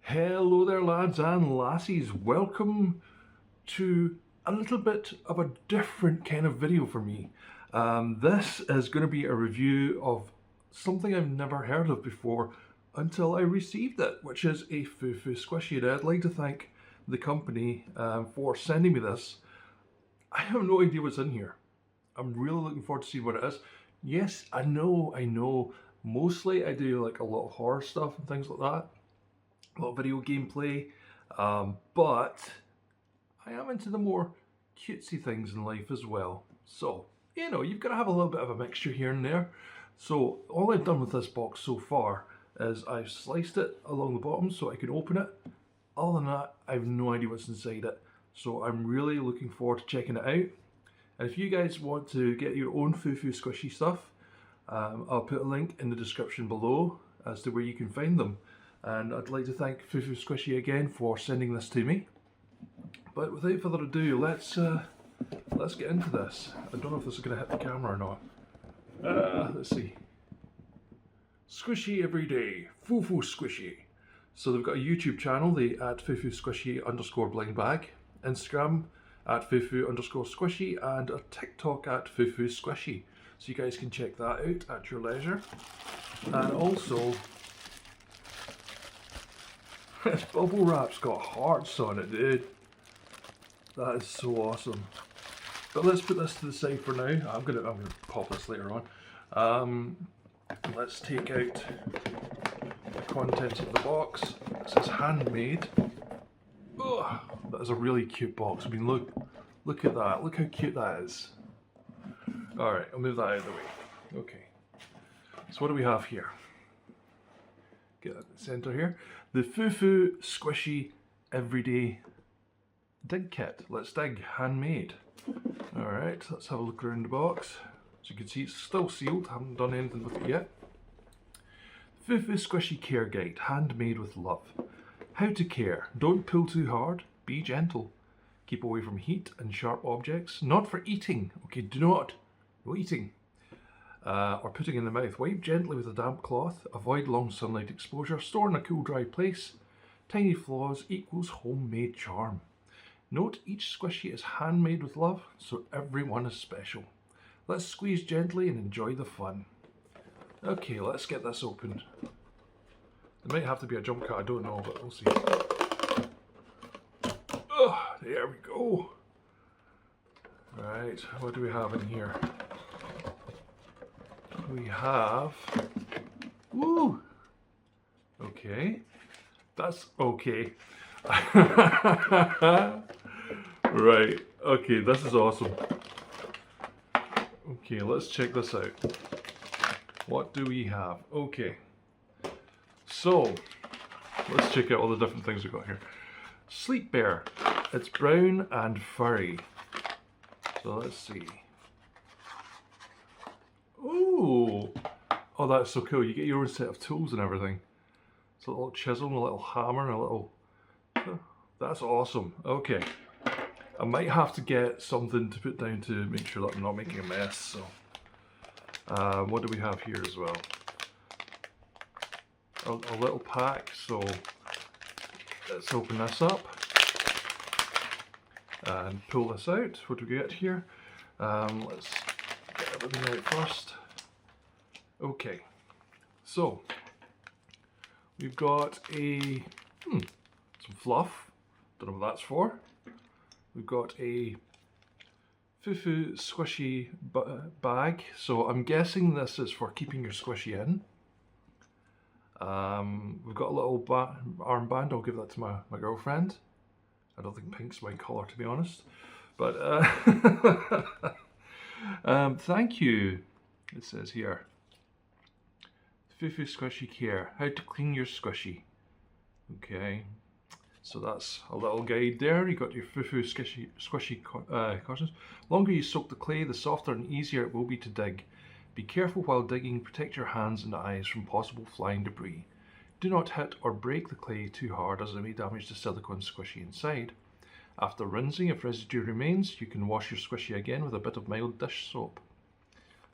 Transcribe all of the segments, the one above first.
Hello there lads and lassies, welcome to a little bit of a different kind of video for me. This is going to be a review of something I've never heard of before until I received it, which is a FUFUSQUISHY. And I'd like to thank the company for sending me this. I have no idea what's in here. I'm really looking forward to see what it is. Yes, I know. Mostly I do like a lot of horror stuff and things like that. A lot of video gameplay, but I am into the more cutesy things in life as well. So, you know, you've got to have a little bit of a mixture here and there. So all I've done with this box so far is I've sliced it along the bottom so I can open it. Other than that, I have no idea what's inside it. So I'm really looking forward to checking it out. And if you guys want to get your own FUFUSQUISHY stuff, I'll put a link in the description below as to where you can find them. And I'd like to thank FUFUSQUISHY again for sending this to me. But without further ado, let's get into this. I don't know if this is going to hit the camera or not. Let's see. Squishy every day, FUFUSQUISHY. So they've got a YouTube channel, they at FUFUSQUISHY_blindbag, Instagram at FUFU_squishy, and a TikTok at FUFUSQUISHY. So you guys can check that out at your leisure. And also, this bubble wrap's got hearts on it, dude. That is so awesome. But let's put this to the side for now. I'm gonna pop this later on. Let's take out the contents of the box. This is handmade. Oh, that is a really cute box. I mean, look at that. Look how cute that is. All right, I'll move that out of the way. Okay. So what do we have here? Get that in the center here. The FUFUSQUISHY Everyday Dig Kit. Let's dig, handmade. Alright, let's have a look around the box. As you can see, it's still sealed, haven't done anything with it yet. FUFUSQUISHY Care Guide, handmade with love. How to care. Don't pull too hard, be gentle. Keep away from heat and sharp objects. Not for eating. Okay, no eating. Or putting in the mouth. Wipe gently with a damp cloth. Avoid long sunlight exposure. Store in a cool, dry place. Tiny flaws equals homemade charm. Note each squishy is handmade with love, so everyone is special. Let's squeeze gently and enjoy the fun. Okay, let's get this open. There might have to be a jump cut, I don't know, but we'll see. Oh, there we go. Right, what do we have in here? We have, woo, okay, that's okay. Right, okay, this is awesome. Okay, let's check this out. What do we have? Okay, so let's check out all the different things we've got here. Sleep Bear, it's brown and furry. So let's see. Ooh! Oh, that's so cool. You get your own set of tools and everything. So a little chisel and a little hammer and a little... That's awesome. Okay. I might have to get something to put down to make sure that I'm not making a mess. So, what do we have here as well? A little pack. So let's open this up and pull this out. What do we get here? Let's get everything out first. Okay, so we've got a some fluff. Don't know what that's for. We've got a FUFUSQUISHY bag, so I'm guessing this is for keeping your squishy in. We've got a little armband. I'll give that to my girlfriend. I don't think pink's my colour, to be honest, but thank you, it says here. FUFUSQUISHY Care, how to clean your squishy. Okay, so that's a little guide there. You got your FUFUSQUISHY cautions. The longer you soak the clay, the softer and easier it will be to dig. Be careful while digging, protect your hands and eyes from possible flying debris. Do not hit or break the clay too hard as it may damage the silicone squishy inside. After rinsing, if residue remains, you can wash your squishy again with a bit of mild dish soap.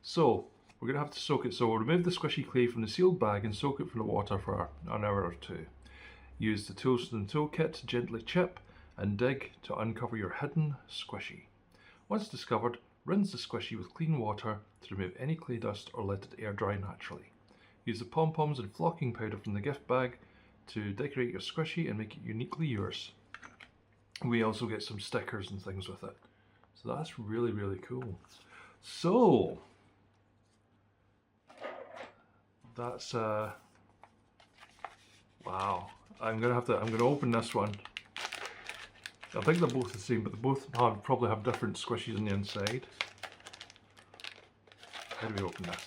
So, we're going to have to soak it. So we'll remove the squishy clay from the sealed bag and soak it from the water for an hour or two. Use the tools in the toolkit to gently chip and dig to uncover your hidden squishy. Once discovered, rinse the squishy with clean water to remove any clay dust or let it air dry naturally. Use the pom-poms and flocking powder from the gift bag to decorate your squishy and make it uniquely yours. We also get some stickers and things with it. So that's really, really cool. So that's wow. I'm gonna open this one. I think they're both the same, but they both probably have different squishies on the inside. How do we open this?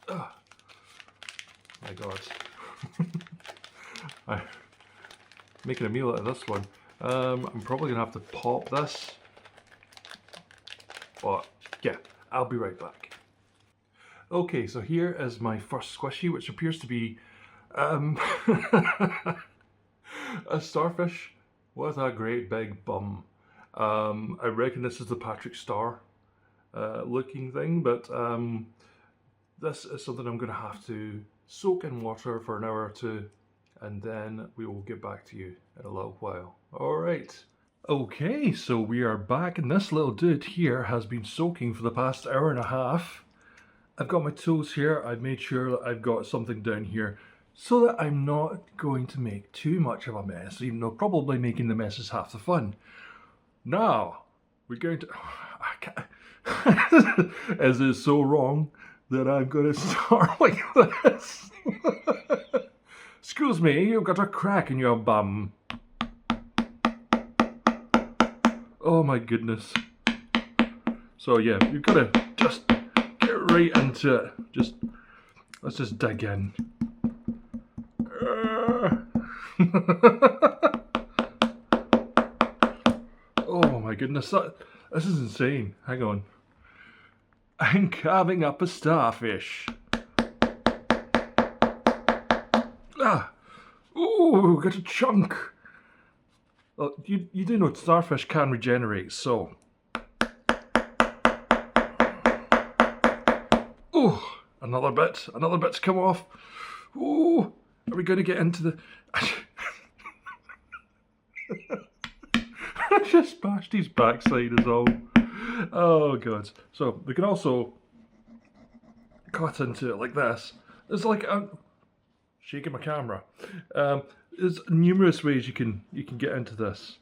Oh my god. I'm making a meal out of this one. I'm probably gonna have to pop this. But yeah, I'll be right back. Okay, so here is my first squishy, which appears to be a starfish with a great big bum. I reckon this is the Patrick Star looking thing, but this is something I'm going to have to soak in water for an hour or two, and then we will get back to you in a little while. Alright. Okay, so we are back, and this little dude here has been soaking for the past hour and a half. I've got my tools here. I've made sure that I've got something down here so that I'm not going to make too much of a mess, even though probably making the mess is half the fun. Now, we're going to... Is it so wrong that I'm going to start like this? Excuse me, you've got a crack in your bum. Oh my goodness. So yeah, you've got to just get right into it. Let's just dig in. Oh my goodness, this is insane. Hang on. I'm carving up a starfish. Ooh, got a chunk. Well, you do know starfish can regenerate, so. Ooh, another bit's come off. Ooh, are we going to get into the... I just bashed his backside is all. Oh god. So we can also cut into it like this. It's like I'm shaking my camera. There's numerous ways you can get into this.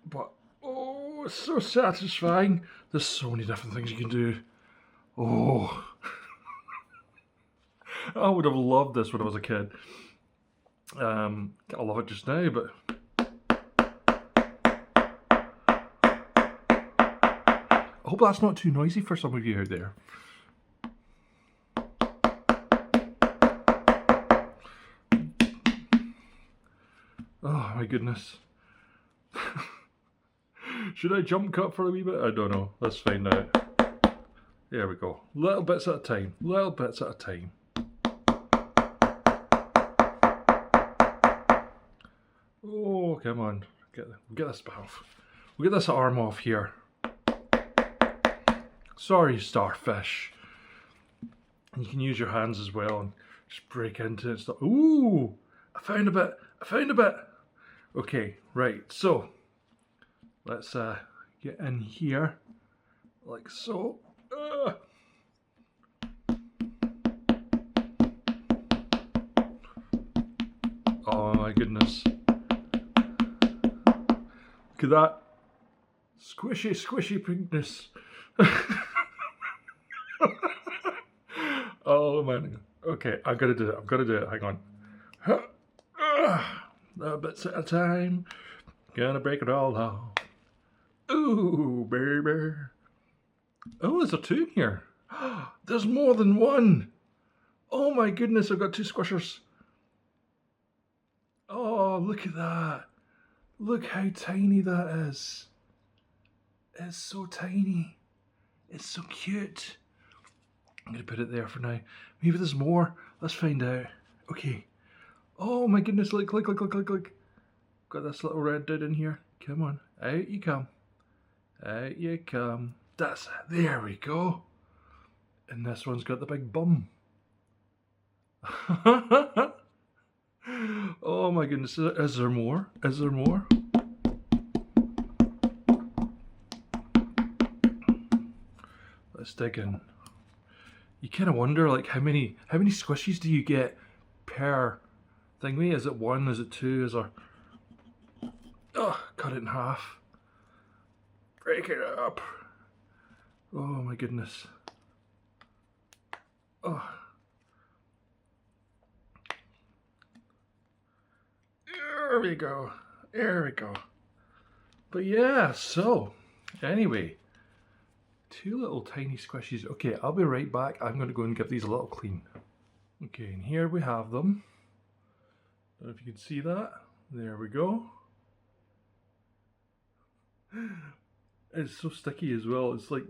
But oh, it's so satisfying. There's so many different things you can do. Oh. I would have loved this when I was a kid. I love it just now, but I hope that's not too noisy for some of you out there. Oh my goodness. Should I jump cut for a wee bit? I don't know. Let's find out. There we go. Little bits at a time. Little bits at a time. Oh, come on. Get this off. We'll get this arm off here. Sorry, starfish. And you can use your hands as well and just break into it. Ooh, I found a bit. I found a bit. Okay, right. So let's get in here like so. Oh my goodness. Look at that. Squishy, squishy pinkness. Oh man. Okay, I've got to do it. I've got to do it. Hang on. Little bits at a time. Gonna break it all off. Ooh, baby. Oh, there's a two here. There's more than one. Oh my goodness, I've got two squishers. Oh, look at that. Look how tiny that is. It's so tiny. It's so cute. I'm going to put it there for now. Maybe there's more. Let's find out. Okay. Oh my goodness, look. Got this little red dude in here. Come on. Out you come. Out you come. That's it. There we go. And this one's got the big bum. Oh my goodness, is there more? Is there more? Let's dig in. You kind of wonder, like, how many squishies do you get per thingy? Is it one? Is it two? Is there... Oh, cut it in half. Break it up. Oh my goodness. Oh. There we go. There we go. But yeah, so anyway, two little tiny squishies. Okay, I'll be right back. I'm going to go and give these a little clean. Okay, and here we have them. I don't know if you can see that. There we go. It's so sticky as well. It's like,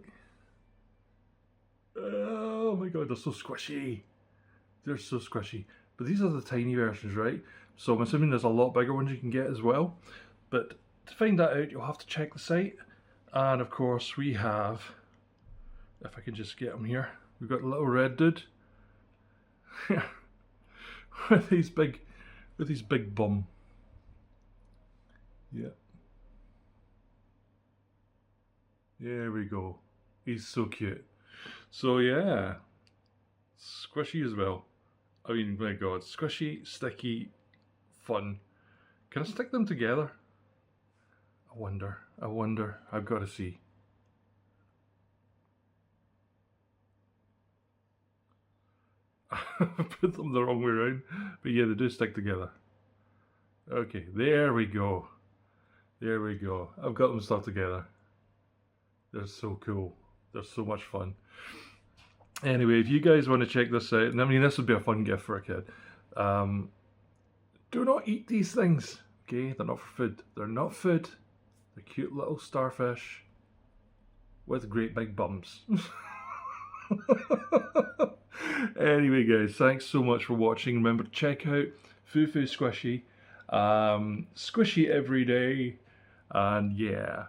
oh my god, they're so squishy. They're so squishy. But these are the tiny versions, right? So I'm assuming there's a lot bigger ones you can get as well. But to find that out, you'll have to check the site. And of course we have, if I can just get him here, we've got a little red dude. with his big bum. Yeah. There we go. He's so cute. So yeah, squishy as well. I mean, my god, squishy, sticky, fun. Can I stick them together? I wonder, I've got to see. Put them the wrong way around, but yeah, they do stick together. Okay, there we go. There we go. I've got them stuck together. They're so cool. They're so much fun. Anyway, if you guys want to check this out, and I mean, this would be a fun gift for a kid. Do not eat these things. Okay, they're not for food. They're not food. They're cute little starfish with great big bums. Anyway, guys, thanks so much for watching. Remember to check out FUFUSQUISHY. Squishy every day. And yeah,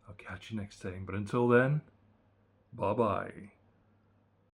I'll catch you next time. But until then, bye-bye.